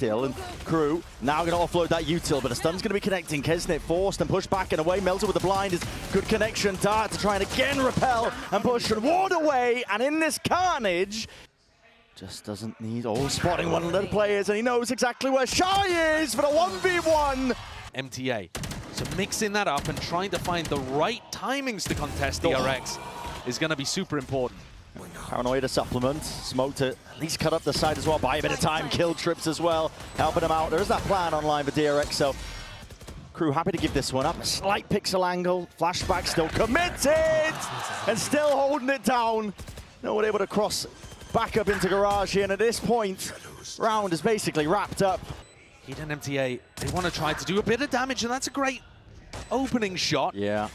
still, and KRU now going to offload that util, but a stun's going to be connecting. Kesnet forced and pushed back and away. Melzer with the blind is good connection. Dart to try and again repel and push and ward away, and in this carnage, just doesn't need all spotting one of the players, and he knows exactly where Shy is for the 1v1. MTA. So mixing that up and trying to find the right timings to contest DRX is going to be super important. Paranoia to supplement, Smoke to at least cut up the side as well, buy a bit of time, kill trips as well, helping him out. There is that plan online for DRX, so KRU happy to give this one up. A slight pixel angle, flashback still committed, and still holding it down. No one able to cross back up into garage here, and at this point, round is basically wrapped up. Heat and MTA, they want to try to do a bit of damage, and that's a great opening shot. Yeah,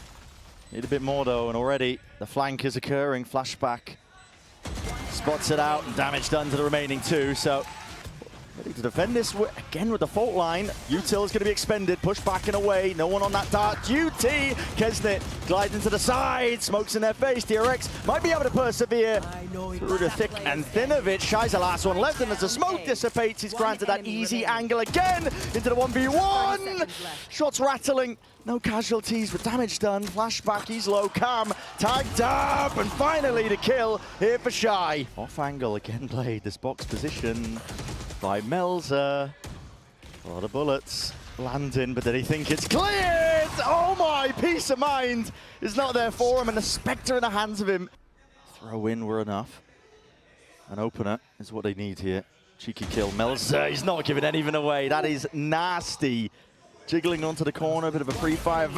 need a bit more though, and already the flank is occurring. Flashback spots it out, and damage done to the remaining two, so ready to defend this again with the fault line. Util is going to be expended, pushed back and away. No one on that dart duty. Kesnet glides into the side, smokes in their face. DRX might be able to persevere through the thick and thin of it. Shy's the last one left, and as the smoke dissipates, he's granted that easy angle again into the 1v1. Shots rattling, no casualties, but damage done. Flashback, he's low, Cam tagged up, and finally the kill here for Shy. Off angle again played, this box position by Melzer. A lot of bullets landing, but did he think it's cleared? Oh my, peace of mind is not there for him, and the Spectre in the hands of him. Throw in were enough. An opener is what they need here. Cheeky kill. Melzer, he's not giving anything away. That is nasty. Jiggling onto the corner, a bit of a pre-fire.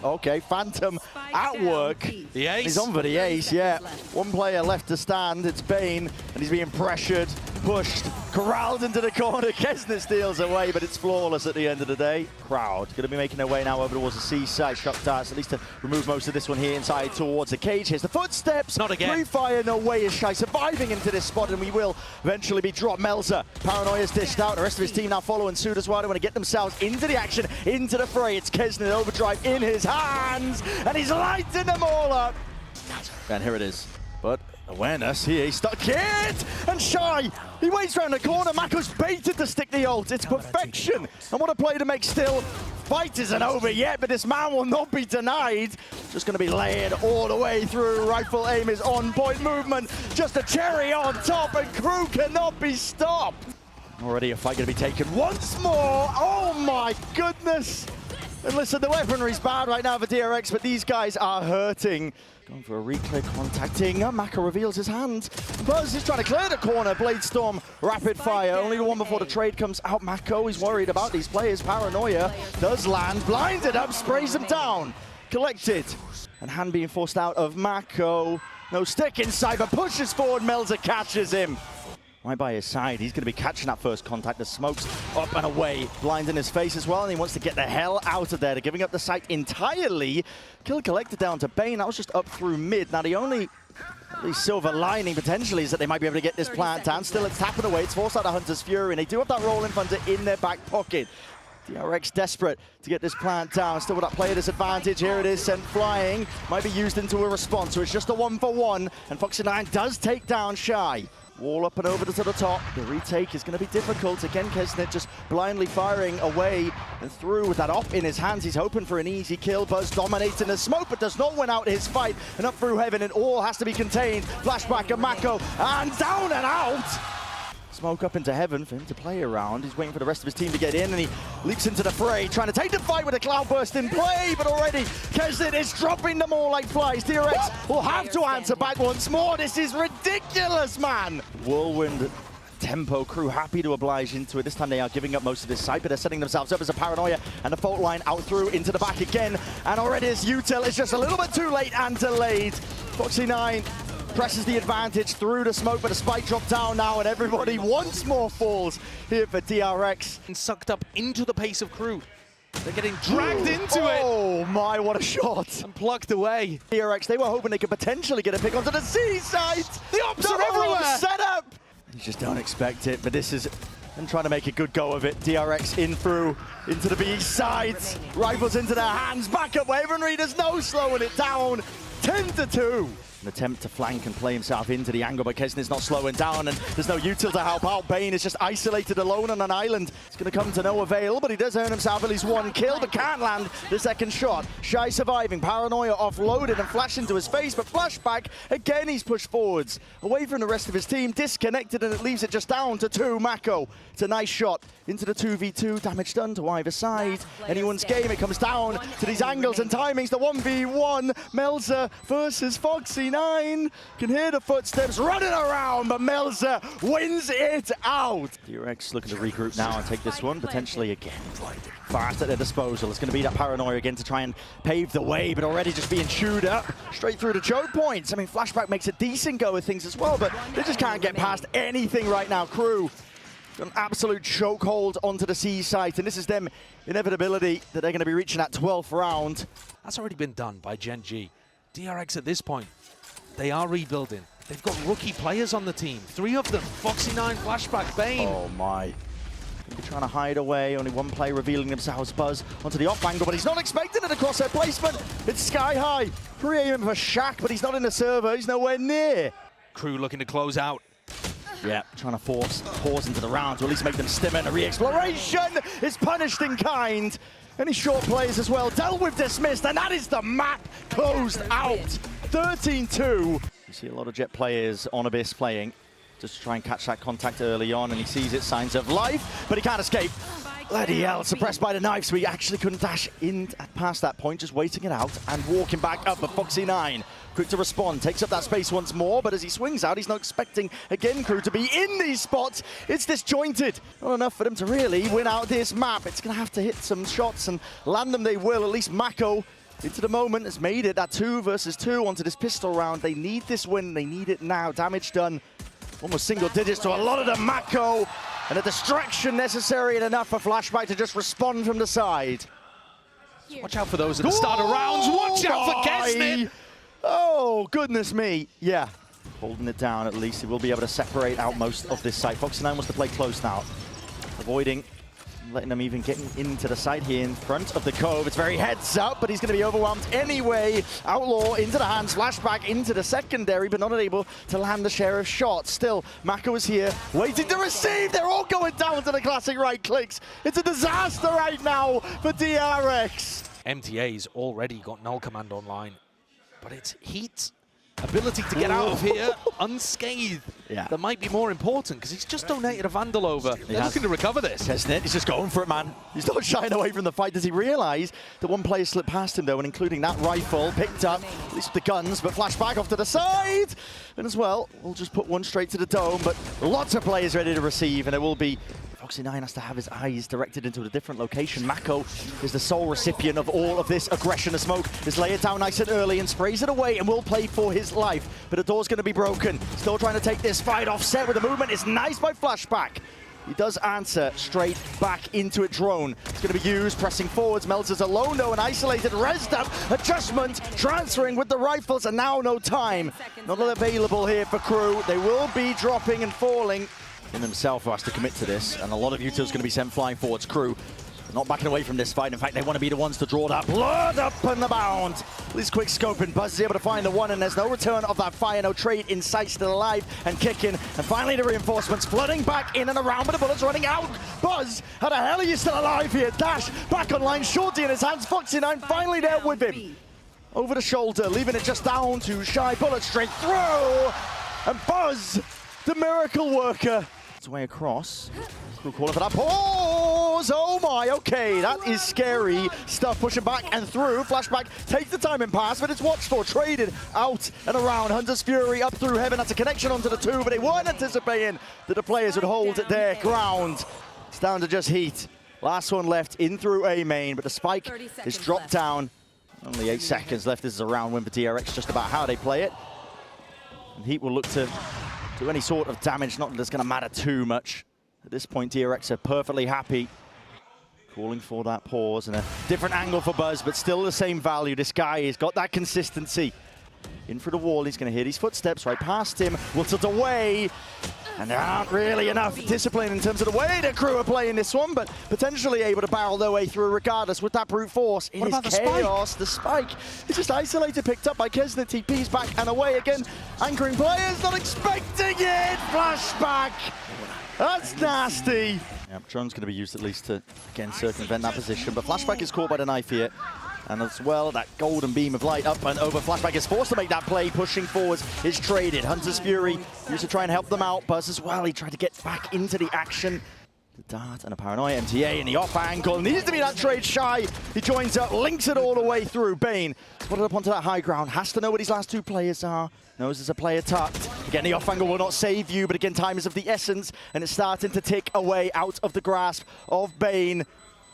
Okay, Phantom at work. The ace. He's on for the ace, yeah. One player left to stand, it's Bane, and he's being pressured, pushed, corralled into the corner. Kesnet steals away, but it's flawless at the end of the day. Crowd going to be making their way now over towards the seaside. Shock darts, at least to remove most of this one here inside towards the cage. Here's the footsteps. Not again. Pre-fire, no way is Shy surviving into this spot, and we will eventually be dropped. Melzer, Paranoia's dished out. The rest of his team now following suit as well. They want to get themselves into the action, into the fray. It's Kesnet overdrive in his hands, and he's lighting them all up. And here it is. But awareness here, he's stuck it! And Shy, he waits around the corner. Mako's baited to stick the ult. It's perfection. And what a play to make still. Fight isn't over yet, but this man will not be denied. Just going to be layered all the way through. Rifle aim is on point. Movement, just a cherry on top, and KRU cannot be stopped. Already a fight going to be taken once more. Oh my goodness. And listen, the weaponry's bad right now for DRX, but these guys are hurting. Going for a reclear, contacting. Mako reveals his hand. Buzz is trying to clear the corner. Bladestorm, rapid fire. Only the one before the trade comes out. Mako is worried about these players. Paranoia does land. Blinded up, sprays them down. Collected. And hand being forced out of Mako. No stick inside, but pushes forward. Melzer catches him. Right by his side, he's going to be catching that first contact. The smoke's up and away, blind in his face as well, and he wants to get the hell out of there. They're giving up the site entirely. Kill collected down to Bane. That was just up through mid. Now the only silver lining potentially is that they might be able to get this plant down. Still, it's tapping away. It's forced out of Hunter's Fury, and they do have that rolling thunder in their back pocket. DRX desperate to get this plant down. Still with that player disadvantage. Here it is, sent flying. Might be used into a response, so it's just a 1-for-1, and Foxy9 does take down Shy. Wall up and over to the top. The retake is going to be difficult. Again, Kesnet just blindly firing away and through with that op in his hands. He's hoping for an easy kill. Buzz dominating the smoke, but does not win out his fight. And up through heaven, and all has to be contained. Flashback of Mako, and down and out. Smoke up into heaven for him to play around. He's waiting for the rest of his team to get in, and he leaps into the fray, trying to take the fight with a cloudburst in play, but already Kesnet is dropping them all like flies. DRX will have to answer back once more. This is ridiculous, man. Whirlwind tempo. KRU happy to oblige into it. This time they are giving up most of this site, but they're setting themselves up as a Paranoia, and the fault line out through into the back again, and already this util is just a little bit too late and delayed. Foxy9 presses the advantage through the smoke, but a spike drop down now, and everybody once more falls here for DRX. And sucked up into the pace of KRU. They're getting dragged into it. Oh my, what a shot. And plucked away. DRX, they were hoping they could potentially get a pick onto the seaside. The ops are everywhere. Set up. You just don't expect it, but this is them trying to make a good go of it. DRX in through into the B sides. Rifles into their hands. Back up weaponry. There's no slowing it down. 10-2. An attempt to flank and play himself into the angle, but Kesnit's not slowing down, and there's no util to help out. Bane is just isolated alone on an island. It's going to come to no avail, but he does earn himself at least one kill, but can't land the second shot. Shy surviving, Paranoia offloaded and flashed into his face, but flashback, again he's pushed forwards. Away from the rest of his team, disconnected, and it leaves it just down to 2. Mako, it's a nice shot into the 2v2, damage done to either side. Anyone's game, it comes down to these angles and timings, the 1v1, Melza versus Foxy9. Can hear the footsteps running around, but Melza wins it out. DRX looking to regroup now and take this one, potentially again. Fast at their disposal. It's going to be that Paranoia again to try and pave the way, but already just being chewed up straight through the choke points. I mean, Flashback makes a decent go of things as well, but they just can't get past anything right now. KRU, an absolute chokehold onto the C site, and this is them inevitability that they're going to be reaching that 12th round. That's already been done by Gen G. DRX at this point, they are rebuilding. They've got rookie players on the team. 3 of them, Foxy9, Flashback, Bane. Oh my. Trying to hide away, only one player revealing themselves. Buzz onto the off angle, but he's not expecting it across their placement. It's sky high. Pre-aiming for Shaq, but he's not in the server. He's nowhere near. KRU looking to close out. Yeah, trying to force pause into the round to at least make them stim in. A re-exploration is punished in kind. Any short plays as well. Dealt with, dismissed, and that is the map closed out. 13-2. You see a lot of Jet players on Abyss playing. Just to try and catch that contact early on, and he sees it, signs of life, but he can't escape. Bloody hell, suppressed by the knife, so he actually couldn't dash in past that point, just waiting it out and walking back up. But Foxy9, quick to respond, takes up that space once more, but as he swings out, he's not expecting, again, KRU to be in these spots. It's disjointed. Not enough for them to really win out this map. It's going to have to hit some shots, and land them they will. At least Mako, into the moment, has made it that 2 versus 2 onto this pistol round. They need this win, they need it now. Damage done. Almost single digits to a lot of the Mako, and a distraction necessary and enough for Flashback to just respond from the side. Watch out for those at the start of rounds. Watch out for Kesnit. Oh, goodness me. Yeah, holding it down at least. He will be able to separate out most of this site. Foxy9 wants to play close now, avoiding letting them even get into the side here in front of the Cove. It's very heads up, but he's going to be overwhelmed anyway. Outlaw into the hands, Flashback into the secondary, but not able to land the share of shots. Still, Mako is here, waiting to receive. They're all going down to the classic right clicks. It's a disaster right now for DRX. MTA's already got null command online, but it's Heat's ability to get out of here unscathed. Yeah. That might be more important, because he's just donated a Vandal over. They're looking to recover this. Kesnit, he's just going for it, man. He's not shying away from the fight. Does he realize that one player slipped past him, though, and including that rifle, picked up at least the guns, but Flashback off to the side. And as well, we'll just put one straight to the dome, but lots of players ready to receive, and there will be Foxy9 has to have his eyes directed into a different location. Mako is the sole recipient of all of this aggression. The smoke is lay it down nice and early and sprays it away and will play for his life. But the door's going to be broken. Still trying to take this fight offset with the movement. It's nice by Flashback. He does answer straight back into it. Drone. It's going to be used, pressing forwards. Melzer's alone though, and isolated. Rezzed up, adjustment, transferring with the rifles, and now no time. Not available here for KRU. They will be dropping and falling. In himself who has to commit to this, and a lot of util's going to be sent flying forwards. KRU not backing away from this fight. In fact, they want to be the ones to draw that blood up and the bound. This quick scoping, Buzz is able to find the one, and there's no return of that fire. No trade in sight, still alive and kicking. And finally the reinforcements flooding back in and around, but the bullets running out. Buzz, how the hell are you still alive here? Dash back online, Shorty in his hands. Foxy9 finally there with him. Over the shoulder, leaving it just down to Shy. Bullet straight through, and Buzz, the miracle worker, way across. KRU calling for that pause. Oh my, okay, that is scary stuff. Pushing back and through. Flashback takes the time and pass, but it's watched for, traded out and around. Hunter's Fury up through heaven. That's a connection onto the 2, but they weren't anticipating that the players would hold their ground. It's down to just Heat. Last one left in through A main, but the spike is dropped down. Only 8 seconds left. This is a round win for DRX, just about how they play it. And Heat will look to do any sort of damage, not that it's going to matter too much. At this point, DRX are perfectly happy. Calling for that pause and a different angle for Buzz, but still the same value. This guy has got that consistency. In for the wall, he's going to hear these footsteps right past him. Will tilt away. And there aren't really enough discipline in terms of the way the crew are playing this one, but potentially able to barrel their way through regardless with that brute force. It is chaos. The spike is just isolated, picked up by Kesnet. TP's back and away again. Anchoring players, not expecting it. Flashback. That's nasty. Yeah, drone's going to be used at least to, again, circumvent that position, but Flashback is caught by the knife here. And as well, that golden beam of light up and over. Flashback is forced to make that play, pushing forwards is traded. Hunter's Fury used to try and help them out. Buzz as well, he tried to get back into the action. The dart and a paranoia. MTA in the off angle. Needs to be that trade. Shy, he joins up, links it all the way through. Bane spotted up onto that high ground. Has to know what his last two players are. Knows there's a player tucked. Again, the off angle will not save you, but again, time is of the essence. And it's starting to tick away out of the grasp of Bane.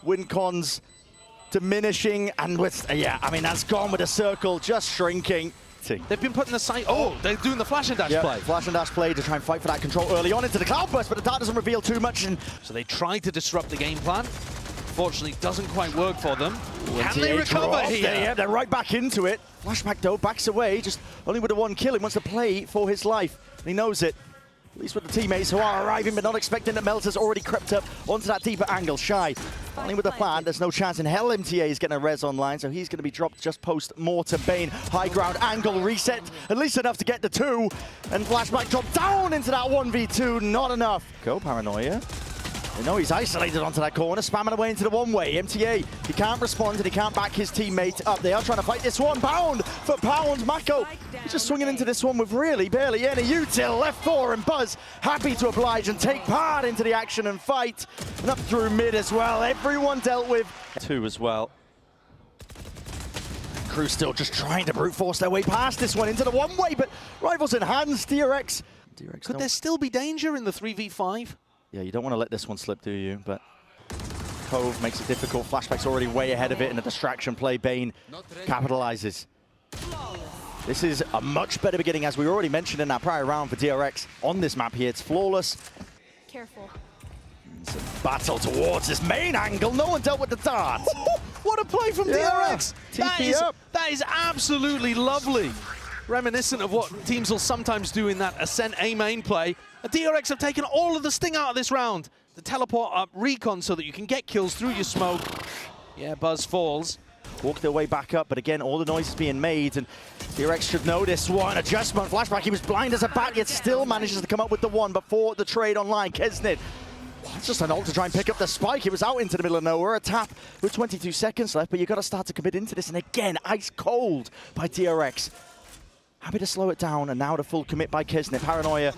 Win cons diminishing, and with, yeah, I mean, that's gone with a circle just shrinking. They've been putting the sight. Oh, they're doing the flash and dash play. Flash and dash play to try and fight for that control early on into the cloud burst, but the dart doesn't reveal too much. And so they tried to disrupt the game plan. Fortunately, doesn't quite work for them. Can they recover here? Yeah, they're right back into it. Flashback though backs away, just only with the one kill. He wants to play for his life, and he knows it. At least with the teammates who are arriving, but not expecting that Melzer's already crept up onto that deeper angle. Shy, finally with the plan, there's no chance in hell MTA is getting a res online, so he's going to be dropped just post-mortem. Bane, high ground angle, reset, at least enough to get the two, and Flashback dropped down into that 1v2, not enough. Go Paranoia. They know he's isolated onto that corner, spamming away into the one-way. MTA, he can't respond and he can't back his teammate up. They are trying to fight this one, pound for pound. Mako, he's just swinging into this one with really barely any util. Left 4 and Buzz happy to oblige and take part into the action and fight. And up through mid as well, everyone dealt with. 2 as well. Crew still just trying to brute force their way past this one into the one-way, but rivals in hands. DRX. Could there still be danger in the 3v5? Yeah, you don't want to let this one slip, do you? But Cove makes it difficult. Flashback's already way ahead of it in a distraction play. Bane capitalizes. This is a much better beginning, as we already mentioned in our prior round for DRX. On this map here, it's flawless. Careful. It's a battle towards this main angle. No one dealt with the dart. What a play from DRX! That is absolutely lovely. Reminiscent of what teams will sometimes do in that Ascent A-main play. The DRX have taken all of the sting out of this round to teleport up recon so that you can get kills through your smoke. Yeah, Buzz falls. Walk their way back up, but again, all the noise is being made, and DRX should know this one. Adjustment, Flashback, he was blind as a bat, yet still manages to come up with the one before the trade online. Kesnet, it's just an ult to try and pick up the spike. It was out into the middle of nowhere. A tap with 22 seconds left, but you've got to start to commit into this. And again, ice cold by DRX. Happy to slow it down, and now the full commit by Kesnet. Paranoia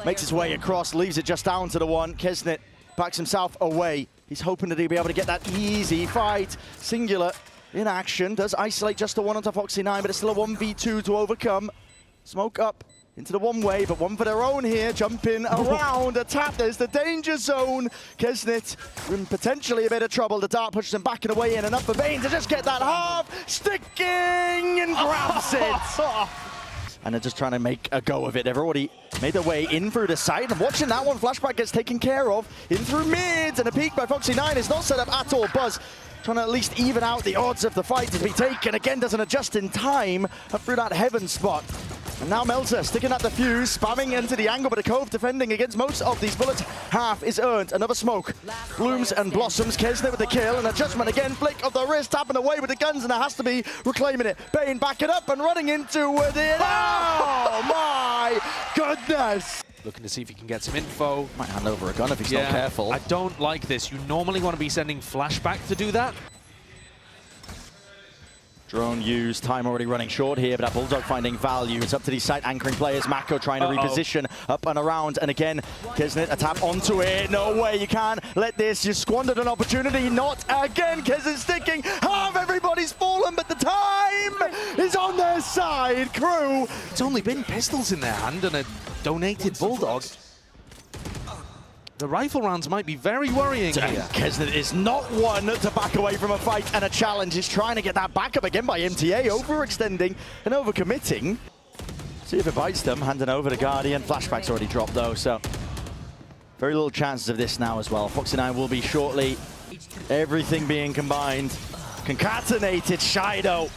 makes his way across, leaves it just down to the one. Kesnet backs himself away. He's hoping that he'll be able to get that easy fight. Singular in action, does isolate just the one onto Foxy9, but it's still a 1v2 to overcome. Smoke up into the one-way, but one for their own here. Jumping around, a tap, there's the danger zone. Kesnet in potentially a bit of trouble. The dart pushes him back and away in, and up for Bane to just get that half. Sticking and grabs it. And they're just trying to make a go of it. They've already made their way in through the side. And watching that one, Flashback gets taken care of. In through mid, and a peek by Foxy9 is not set up at all. Buzz trying to at least even out the odds of the fight to be taken. Again, doesn't adjust in time up through that heaven spot. And now Melzer sticking at the fuse, spamming into the angle, but a Cove defending against most of these bullets. Half is earned. Another smoke. Blooms and blossoms. Kesnet with the kill, and adjustment again. Flick of the wrist, tapping away with the guns, and it has to be reclaiming it. Bane backing up and running into it. Oh my goodness! Looking to see if he can get some info. Might hand over a gun if he's not careful. I don't like this. You normally want to be sending Flashback to do that. Drone used, time already running short here, but that Bulldog finding value. It's up to these site anchoring players. Mako trying to reposition up and around, and again, Kesnet a tap onto it. No way, you can't let this. You squandered an opportunity, not again. Kesnet sticking, half everybody's fallen, but the time is on their side. Crew. It's only been pistols in their hand and a donated Bulldog. The rifle rounds might be very worrying here. Kesnet is not one to back away from a fight and a challenge. He's trying to get that back up again by MTA, overextending and overcommitting. See if it bites them, handing over to Guardian. Flashback's already dropped though, so very little chances of this now as well. Foxy9 will be shortly. Everything being combined. Concatenated, Shido.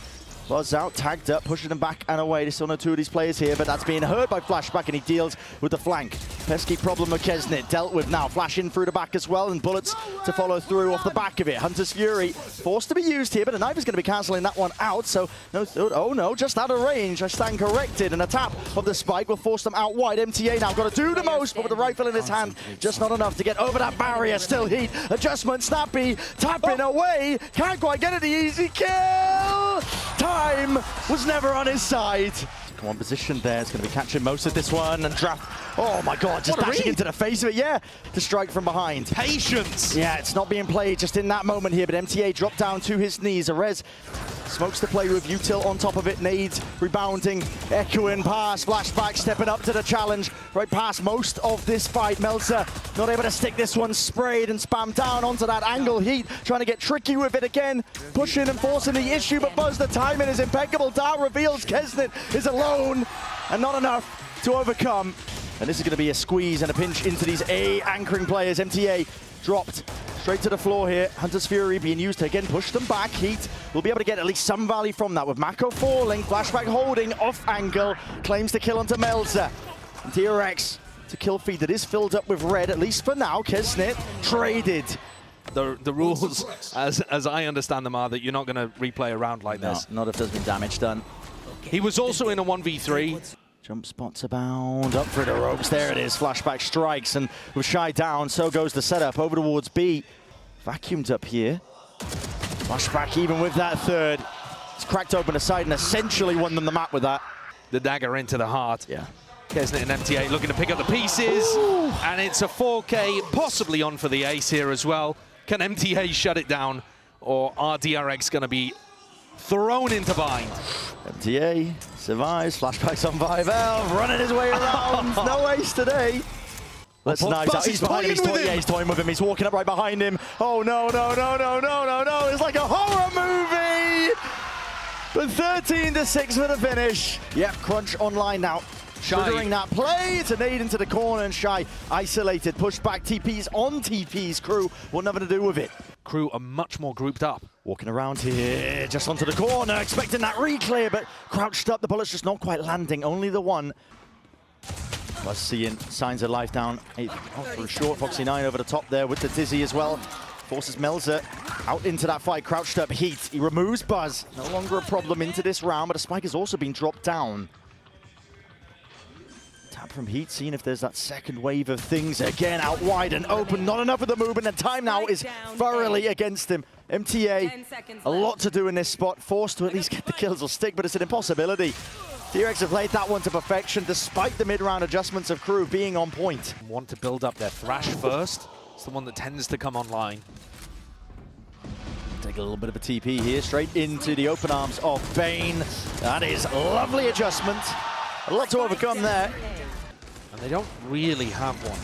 Buzz out, tagged up, pushing them back and away. There's still no two of these players here, but that's being heard by Flashback, and he deals with the flank. Pesky problem of Kesnit dealt with now. Flash in through the back as well, and bullets to follow through off the back of it. Hunter's Fury forced to be used here, but a knife is going to be cancelling that one out. So, no, oh no, just out of range. I stand corrected, and a tap of the spike will force them out wide. MTA now got to do the most, but with the rifle in his hand, just not enough to get over that barrier. Still Heat, adjustment, Snappy, tapping away. Can't quite get it, the easy kill. Time was never on his side. Come on, position there. It's going to be catching most of this one, and draft. Oh my God, just dashing into the face of it, yeah, to strike from behind. Patience! Yeah, it's not being played just in that moment here, but MTA dropped down to his knees. Arez smokes to play with Util on top of it. Nades rebounding, echoing pass, flashback, stepping up to the challenge. Right past most of this fight. Melzer not able to stick this one, sprayed and spammed down onto that angle. Heat trying to get tricky with it again, pushing and forcing the issue, but Buzz, the timing is impeccable. Dart reveals Kesnit is alone and not enough to overcome. And this is going to be a squeeze and a pinch into these A anchoring players. MTA dropped straight to the floor here. Hunter's Fury being used to again push them back. Heat will be able to get at least some value from that with Mako falling. Flashback holding off angle. Claims to kill onto Melzer. And DRX to kill feed that is filled up with red, at least for now. Kesnit traded. The rules, as I understand them, are that you're not going to replay a round like this. Not if there's been damage done. He was also in a 1v3. Jump spots abound, up through the ropes, there it is, flashback strikes, and with Shy down, so goes the setup, over towards B. Vacuumed up here. Flashback even with that third. It's cracked open a side and essentially won them the map with that. The dagger into the heart. Yeah. Kesnit and MTA looking to pick up the pieces. Ooh. And it's a 4K, possibly on for the ace here as well. Can MTA shut it down, or are DRX going to be thrown into bind? MTA survives, flashbacks on 5L, running his way around, no ace today. Let's knives out, he's behind him, he's toying with him, he's walking up right behind him. Oh no, no, no, no, no, no, no, it's like a horror movie! But 13-6 for the finish. Yep, Crunch online now. Triggering that play, it's a nade into the corner, and Shy isolated, pushed back, TPs on TPs. Crew want nothing to do with it. Crew are much more grouped up. Walking around here, just onto the corner, expecting that re-clear, but crouched up, the bullet's just not quite landing, only the one. Plus seeing signs of life down, for a short, Foxy9 over the top there with the Dizzy as well. Forces Melzer out into that fight, crouched up Heat. He removes Buzz, no longer a problem into this round, but a spike has also been dropped down. Tap from Heat, seeing if there's that second wave of things again, out wide and open, not enough of the movement, and time now is thoroughly against him. MTA, a lot to do in this spot, forced to at least get the kills or stick, but it's an impossibility. DRX have played that one to perfection, despite the mid-round adjustments of Crew being on point. Want to build up their Thrash first. It's the one that tends to come online. Take a little bit of a TP here, straight into the open arms of Bane. That is a lovely adjustment. A lot to overcome there. And they don't really have one.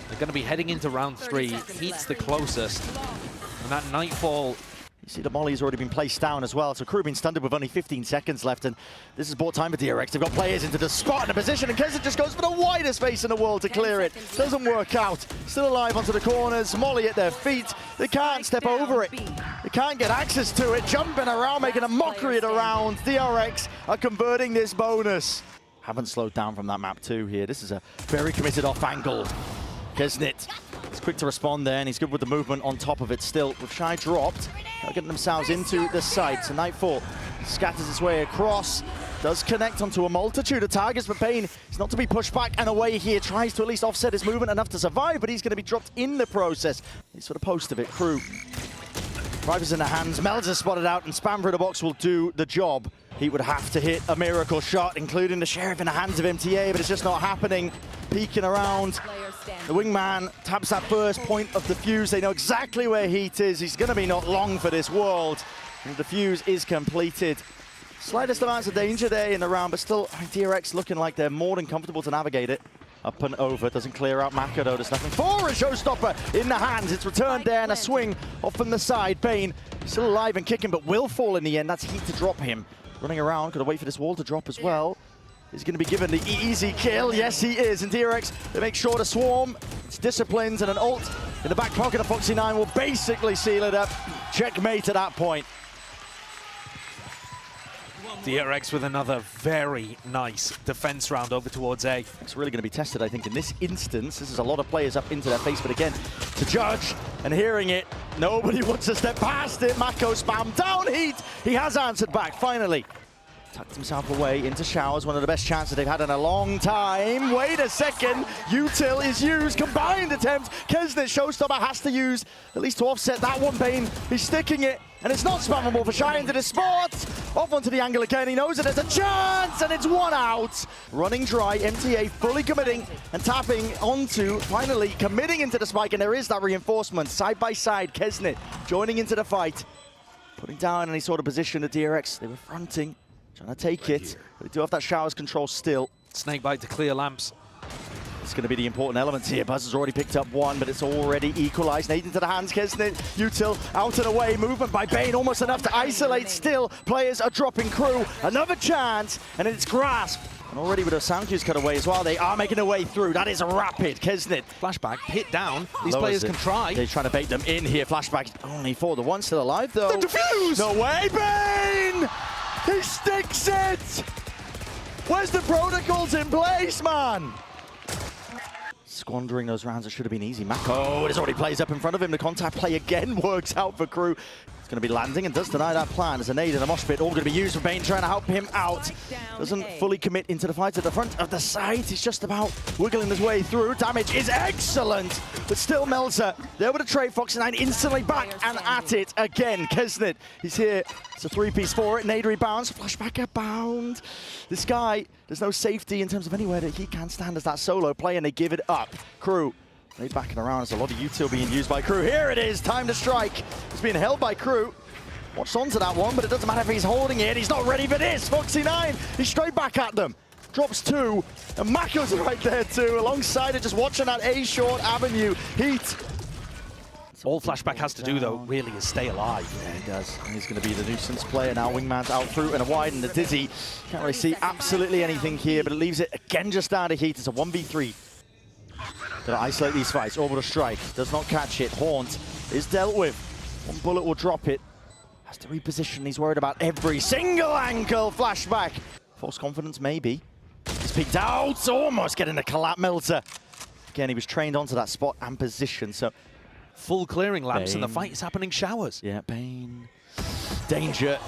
They're going to be heading into round 3. Heat's the closest. And that Nightfall... You see the molly's already been placed down as well, so Crew been stunted with only 15 seconds left, and this has bought time for DRX. They've got players into the spot and a position, and Kesnit just goes for the widest space in the world to clear it. Doesn't work out. Still alive onto the corners, Molly at their feet. They can't step over it. They can't get access to it. Jumping around, making a mockery of the round. DRX are converting this bonus. Haven't slowed down from that map too here. This is a very committed off angle. Kesnit is quick to respond there, and he's good with the movement on top of it still. With Shy dropped, they're getting themselves into the site. So Nightfall scatters his way across, does connect onto a multitude of targets, but Bane is not to be pushed back and away here. Tries to at least offset his movement enough to survive, but he's going to be dropped in the process. He's for the post of it. Crew. Rifles in the hands, Melzer spotted out, and spam through the box will do the job. He would have to hit a miracle shot, including the Sheriff in the hands of MTA, but it's just not happening. Peeking around. The wingman taps that first point of the fuse. They know exactly where Heat is. He's going to be not long for this world. And the fuse is completed. Slightest amounts of danger there in the round, but still DRX looking like they're more than comfortable to navigate it. Up and over, doesn't clear out Mako though. There's nothing for a showstopper in the hands. It's returned there, and a swing off from the side. Bane still alive and kicking, but will fall in the end. That's Heat to drop him. Running around, got to wait for this wall to drop as well. He's going to be given the easy kill. Yes, he is. And DRX, they make sure to swarm. It's disciplines, and an ult in the back pocket of Foxy9 will basically seal it up. Checkmate at that point. DRX with another very nice defense round over towards A. It's really going to be tested, I think, in this instance. This is a lot of players up into their face, but again, to judge and hearing it, nobody wants to step past it. Mako spam down Heat. He has answered back, finally. Tucked himself away into showers, one of the best chances they've had in a long time. Wait a second, Util is used, combined attempt. Kesnet, Showstopper has to use, at least to offset that one. Bane, he's sticking it, and it's not spammable for Shy into the spot. Off onto the angle again, he knows that there's a chance, and it's one out. Running dry, MTA fully committing and tapping onto, finally committing into the spike, and there is that reinforcement. Side by side, Kesnet joining into the fight. Putting down any sort of position at DRX, they were fronting. Trying to take it, but they do have that showers control still. Snakebite to clear lamps. It's going to be the important elements here. Buzz has already picked up one, but it's already equalized. Nade into the hands, Kesnet, Util out and away. Movement by Bane, almost enough to isolate. Still, players are dropping crew. Another chance, and it's grasped. And already with a sound cues cut away as well, they are making their way through. That is a rapid. Kesnet. Flashback, hit down. These players can try. They're trying to bait them in here. Flashback only for the one still alive, though. The defuse! No way, Bane! He sticks it! Where's the protocols in place, man? Squandering those rounds, it should have been easy. Mako, it already plays up in front of him. The contact play again works out for crew. It's going to be landing and does deny that plan. There's a nade and a mosh pit, all going to be used for Bane, trying to help him out. Doesn't fully commit into the fight at the front of the site. He's just about wiggling his way through. Damage is excellent, but still Melzer. There with a trade, Fox9 instantly back and at it again. Kesnet, he's here. It's a three-piece for it. Nade rebounds, flashback abound. This guy, there's no safety in terms of anywhere that he can stand as that solo play, and they give it up. Crew, they backing around. There's a lot of util being used by Crew. Here it is, time to strike. It's being held by Crew. Watched onto that one, but it doesn't matter if he's holding it. He's not ready for this. Foxy9, he's straight back at them. Drops two, and Mako's right there too, alongside it, just watching that A-short avenue. Heat. All Flashback has to do, though, really is stay alive. Yeah, he does. And he's going to be the nuisance player now. Wingman's out through and wide, and the Dizzy can't really see absolutely anything here, but it leaves it again just down to Heat. It's a 1v3. Gonna isolate these fights. Orbital strike does not catch it. Haunt is dealt with. One bullet will drop it. Has to reposition. He's worried about every single angle. Flashback. False confidence, maybe. He's peeked out. Almost getting a collapse. Melter. Again, he was trained onto that spot and position, so full clearing lamps, Bane. and the fight is happening showers. Yeah, Bane. Danger.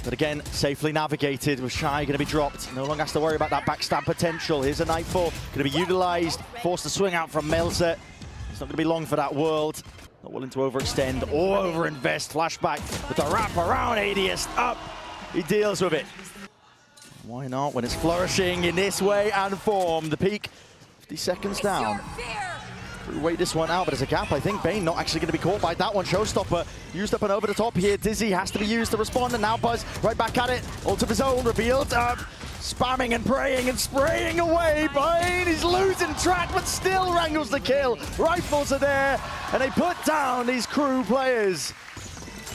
But again, safely navigated with Shy going to be dropped. No longer has to worry about that backstab potential. Here's a Nightfall. Going to be utilized. Forced to swing out from Melzer. It's not going to be long for that world. Not willing to overextend or overinvest. Flashback with the wrap around ADS up. He deals with it. Why not when it's flourishing in this way and form? The peak, 50 seconds down. Wait this one out, but there's a gap. I think Bane not actually going to be caught by that one. Showstopper used up and over the top here. Dizzy has to be used to respond, and now Buzz right back at it. Ult of his own, revealed up. Spamming and praying and spraying away. Bane, he's losing track, but still wrangles the kill. Rifles are there, and they put down these Crew players.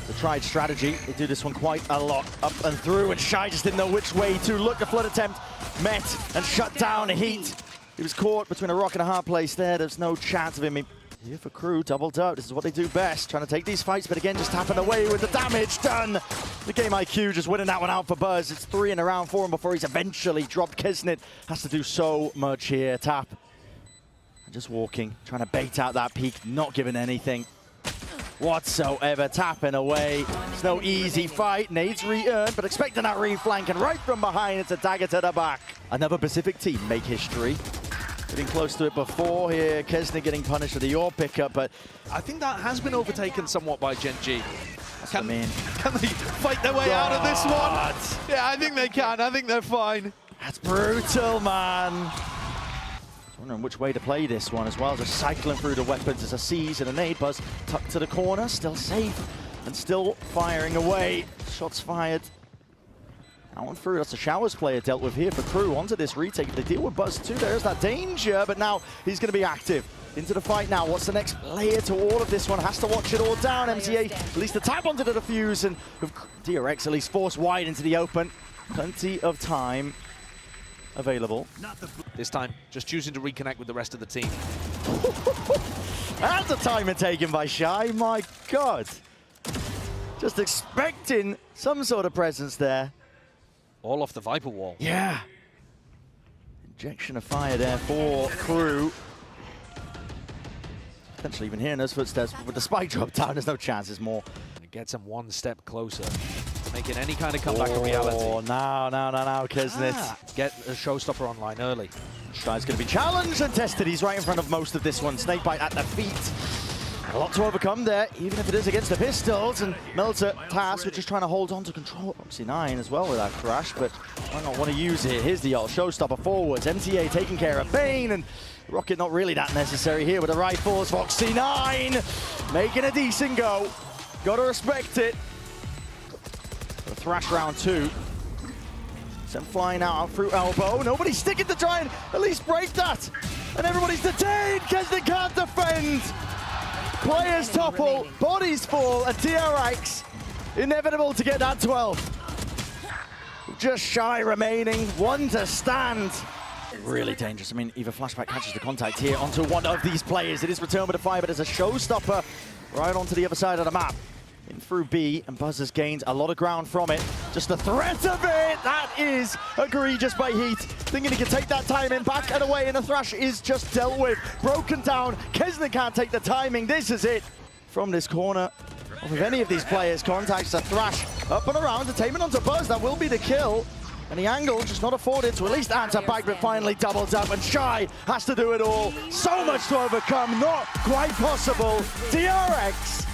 The tried strategy. They do this one quite a lot. Up and through, and Shy just didn't know which way to look. The flood attempt met and shut down Heat. He was caught between a rock and a hard place there. There's no chance of him. Here for Crew, doubled up. This is what they do best. Trying to take these fights, but again, just tapping away with the damage done. The game IQ just winning that one out for Buzz. It's 3 in a round for him before he's eventually dropped. Kesnet has to do so much here. Tap. And just walking, trying to bait out that peak, not giving anything whatsoever. Tapping away. It's no easy fight. Nades re-earned, but expecting that re-flank, and right from behind, it's a dagger to the back. Another Pacific team make history. Getting close to it before here. Kesnet getting punished with the yaw pickup, but I think that has been overtaken somewhat by Gen G. Can they fight their way out of this one? Yeah, I think they can. I think they're fine. That's brutal, man. Wondering which way to play this one as well. Just cycling through the weapons. There's a seize and a nade. Buzz tucked to the corner, still safe and still firing away. Shots fired. Out and through. That's a Showers player dealt with here for Crew. Onto this retake. They deal with Buzz too. There's that danger, but now he's going to be active. Into the fight now. What's the next player to all of this one? Has to watch it all down. MTA at least a tap onto the defuse, and DRX at least forced wide into the open. Plenty of time available. This time, just choosing to reconnect with the rest of the team. That's a timer taken by Shy. My God. Just expecting some sort of presence there. All off the Viper wall. Yeah. Injection of fire there for KRU. Potentially even hearing those footsteps, but with the spike drop down, there's no chances more. It gets him one step closer to making any kind of comeback a reality. Oh, now, Kesnit. Get a showstopper online early. Shy's going to be challenged and tested. He's right in front of most of this one. Snakebite at the feet. A lot to overcome there, even if it is against the pistols. And Melter tasked with just trying to hold on to control. Obviously 9 as well with that crash, but might not want to use it. Here's the ult. Showstopper forwards. MTA taking care of Bane, and Rocket not really that necessary here with the rifles. Foxy9 making a decent go. Gotta respect it. The Thrash round 2. Sent flying out through elbow. Nobody's sticking to try and at least break that. And everybody's detained because they can't defend. Players topple, bodies fall, and DRX inevitable to get that 12. Just Shy remaining, 1 to stand. Really dangerous. I mean, either Flashback catches the contact here onto one of these players. It is returned with a fire, but as a showstopper right onto the other side of the map. In through B, and Buzz has gained a lot of ground from it. Just the threat of it, that is egregious by Heat. Thinking he can take that timing back and away, and the Thrash is just dealt with. Broken down, Kesner can't take the timing. This is it from this corner. If any of these players contacts the Thrash up and around, detainment onto Buzz, that will be the kill. And the angle just not afforded to at least answer back, but finally doubles up, and Shy has to do it all. So much to overcome, not quite possible. DRX